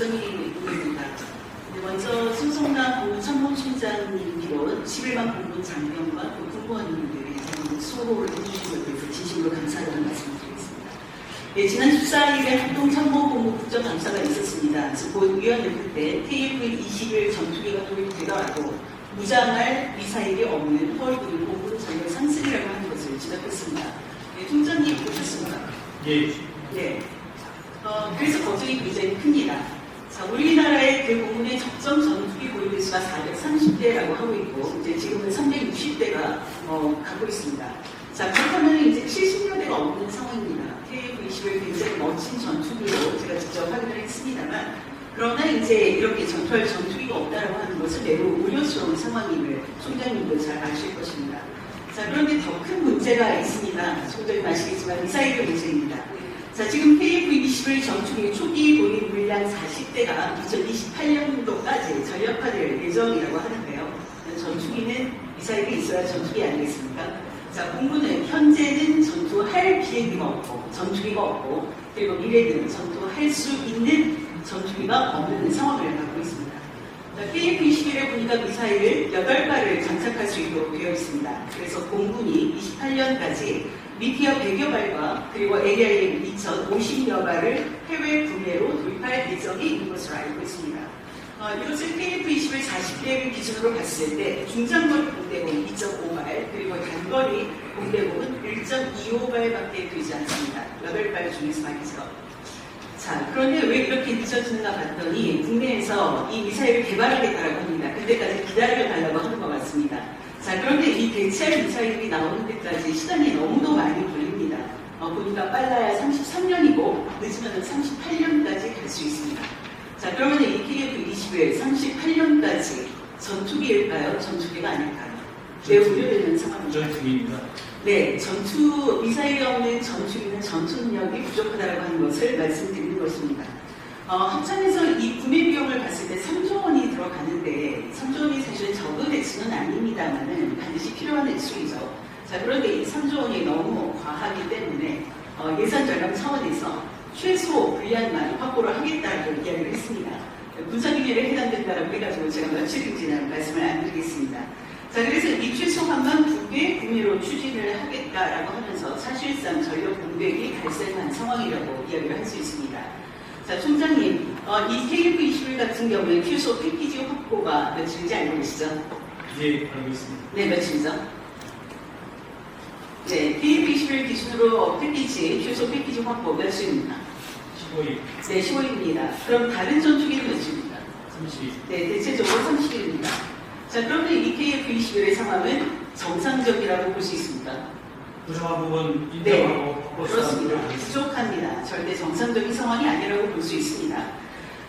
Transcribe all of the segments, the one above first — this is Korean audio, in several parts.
결정이 있습니다. 먼저 신성남 본참모총장님 비롯 11만 공군 장병과 또 군무원님들이 수고를 해주신 것에 대해서 진심으로 감사하다는 말씀을 드리겠습니다. 네, 지난 14일에 합동참모본부 국정감사가 있었습니다. 즉, 본위원회 그때 KF-21 전투기가 도입되더라도 무장할 미사일이 없는 허울군인 공군 전력 상승이라고 하는 것을 지적했습니다. 네, 총장님 보셨습니까? 예. 네. 그래서 걱정이 굉장히 큽니다. 자, 우리나라의 그 공군의 적정 전투기 보유 수가 430대라고 하고 있고, 이제 지금은 360대가 갖고 있습니다. 자, 그렇다면 이제 70여 대가 없는 상황입니다. KF-21 굉장히 멋진 전투기로 제가 직접 확인을 했습니다만, 그러나 이제 이렇게 전투할 전투기가 없다라고 하는 것은 매우 우려스러운 상황임을 총장님도 잘 아실 것입니다. 자, 그런데 더 큰 문제가 있습니다. 총장님 아시겠지만 미사일의 문제입니다. 자, 지금 KF-21 전투기 초기 보유 물량 40대가 2028년도까지 전력화될 예정이라고 하는데요. 전투기는 미사일이 있어야 전투기 아니겠습니까? 자, 공군은 현재는 전투할 비행기가 없고, 전투기가 없고, 그리고 미래는 전투할 수 있는 전투기가 없는 상황을 갖고 있습니다. KF-21에 보니까 미사일을 8발을 장착할 수 있도록 되어 있습니다. 그래서 공군이 28년까지 미티어 100여 발과 그리고 AIM 2050여 발을 해외 구매로 도입할 예정이 있는 것으로 알고 있습니다. 이것을 KF-21 40대를 기준으로 봤을 때 중장거리 공대공 2.5발 그리고 단거리 공대공은 1.25발밖에 되지 않습니다. 8발 중에서 말이죠. 자, 그런데 왜 이렇게 늦어지는가 봤더니 국내에서 이 미사일을 개발하겠다고 합니다. 그때까지 기다려달라고 하는 것 같습니다. 자, 그런데 이 대체할 미사일이 나오는 데까지 시간이 너무도 많이 걸립니다. 보니까 빨라야 33년이고 늦으면 38년까지 갈 수 있습니다. 자, 그러면 이 KF-21 38년까지 전투기일까요? 전투기가 아닐까요? 매우 우려되는 상황입니다. 전투기입니다. 네, 미사일이 없는 전투기는 전투 능력이 부족하다고 하는 것을 말씀드리는 것입니다. 합참에서 이 구매 비용을 봤을 때 3조 원이 들어가는데 3조 원이 사실 적은 액수는 아닙니다만은 반드시 필요한 액수이죠. 자, 그런데 이 3조 원이 너무 과하기 때문에 예산 절감 차원에서 최소 분량만 확보를 하겠다고 이야기를 했습니다. 군사기밀에 해당된다고 해가지고 제가 며칠인지는 말씀을 안 드리겠습니다. 자, 그래서 이 최소한만 2개 구매로 추진을 하겠다라고 하면서 사실상 전력 공백이 발생한 상황이라고 이야기를 할 수 있습니다. 자, 총장님, 이 KF-21 같은 경우에 최소 패키지 확보가 며칠인지 알고 계시죠? 예, 알고 있습니다. 네, 며칠이죠? 네, KF-21 기준으로 최소 패키지 확보 몇 수입니까? 15일. 네, 15일입니다. 그럼 다른 전투기는 며칠입니까? 30일. 네, 대체적으로 30일입니다. 자, 그런데 이 KF-21의 상황은 정상적이라고 볼 수 있습니까? 부족한 부분 네, 인정하고 그렇습니다. 부족합니다. 절대 정상적인 상황이 아니라고 볼 수 있습니다.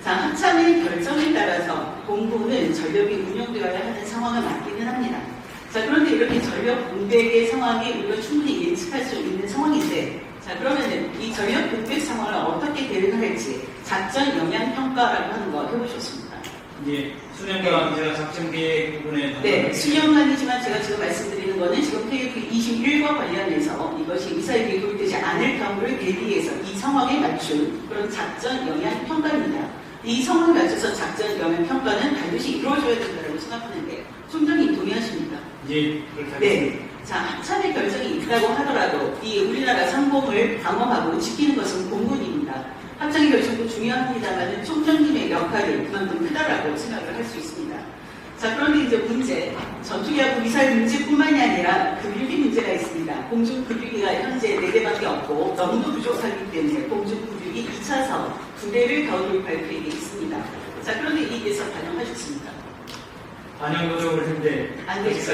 자, 합참의 결정에 따라서 공군은 전력이 운영되어야 하는 상황을 맞기는 합니다. 자, 그런데 이렇게 전력 공백의 상황이 우리가 충분히 예측할 수 있는 상황인데, 자, 그러면은 이 전력 공백 상황을 어떻게 대응할지 작전 영향 평가라고 하는 거 해보셨습니까? 예, 수년간 제가 작전 계획 부분에 네, 수년간이지만 제가 지금 말씀드리는 거는 지금 KF-21과 관련해서 이것이 미사일이 도입되지 않을 경우를 대비해서 이 상황에 맞춘 그런 작전 영향 평가입니다. 이 상황에 맞춰서 작전 영향 평가는 반드시 이루어져야 된다고 생각하는데 총장님 동의하십니까? 예, 그렇게 하겠습니다. 네. 자, 합참의 결정이 있다고 하더라도 이 우리나라 상공을 방어하고 지키는 것은 공군입니다. 합참의 결정도 중요합니다만 총장님의 역할이 그만큼 크다라고 생각을 할 수 있습니다. 자, 그런데 이제 문제, 전투기하고 미사일 문제뿐만이 아니라 급유기 문제가 있습니다. 공중 급유기가 현재 4대밖에 없고 너무도 부족하기 때문에 공중 급유기 2차 사업 2대를 더 도입할 계획이 있습니다. 자, 그런데 이 예산 반영하셨습니까? 반영 노력을 했는데 안 되죠.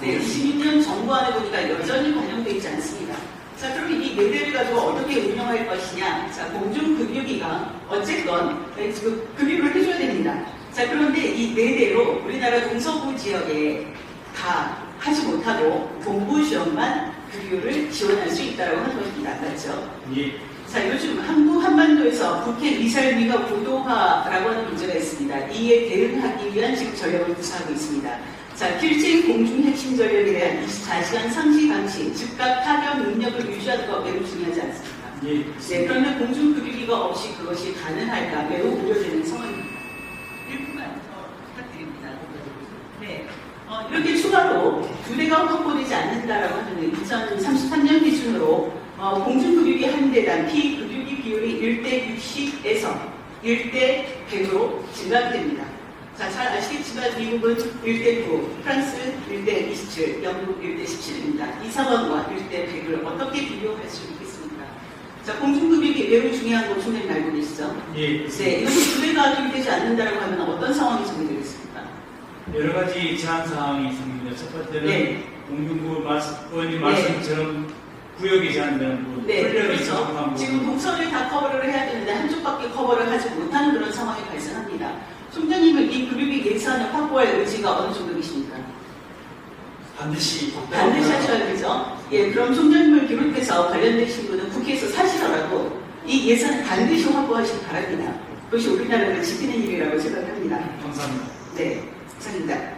네, 26년 정부안에 보니까 여전히 반영되어 있지 않습니다. 자, 그럼 이 4대를 가지고 어떻게 운영할 것이냐? 자, 공중급유기가 어쨌건 지금 급유를 해줘야 됩니다. 자, 그런데 이 4대로 우리나라 동서부 지역에 다 하지 못하고 동부시험만 급유를 지원할 수 있다고 하는 것입니다. 맞죠? 예. 자, 요즘 한반도에서 북핵 미사일 위협 고도화라고 하는 문제가 있습니다. 이에 대응하기 위한 지금 전력을 구사하고 있습니다. 자, 필진 공중 핵심 전력에 대한 24시간 상시 감시, 즉각 타격 능력을 유지하는 것 매우 중요하지 않습니까? 예. 네, 그런데 공중 급유기가 없이 그것이 가능할까 매우 우려되는 상황입니다. 규제가 확보되지 않는다라고 하면 2033년 기준으로 공중급유기 한 대당 피급유기 비율이 1대 60에서 1대 100으로 증가됩니다. 자, 잘 아시겠지만 미국은 1대 9, 프랑스 1대 27, 영국 1대 17입니다. 이 상황과 1대 100을 어떻게 비교할 수 있겠습니까? 자, 공중급유기 매우 중요한 거 총장님 알고 계시죠? 예, 네, 이것이 규제가 도입되지 않는다라고 하면 어떤 상황이 정리되겠습니까? 여러 가지 제한 사항이 있습니다. 첫 번째는 네. 공중부 의원님 말씀처럼 구역이 제한되는 부분, 네, 훈련이 그렇죠. 부족한 부분. 지금 동선을 다 커버를 해야 되는데 한쪽밖에 커버를 하지 못하는 그런 상황이 발생합니다. 총장님은 이 급유기 예산을 확보할 의지가 어느 정도 계십니까? 반드시 하셔야 되죠. 예, 그럼 총장님을 비롯해서 관련되신 분은 국회에서 사시더라도 이 예산을 반드시 확보하시기 바랍니다. 그것이 우리나라를 지키는 일이라고 생각합니다. 감사합니다. 네, 감사합니다.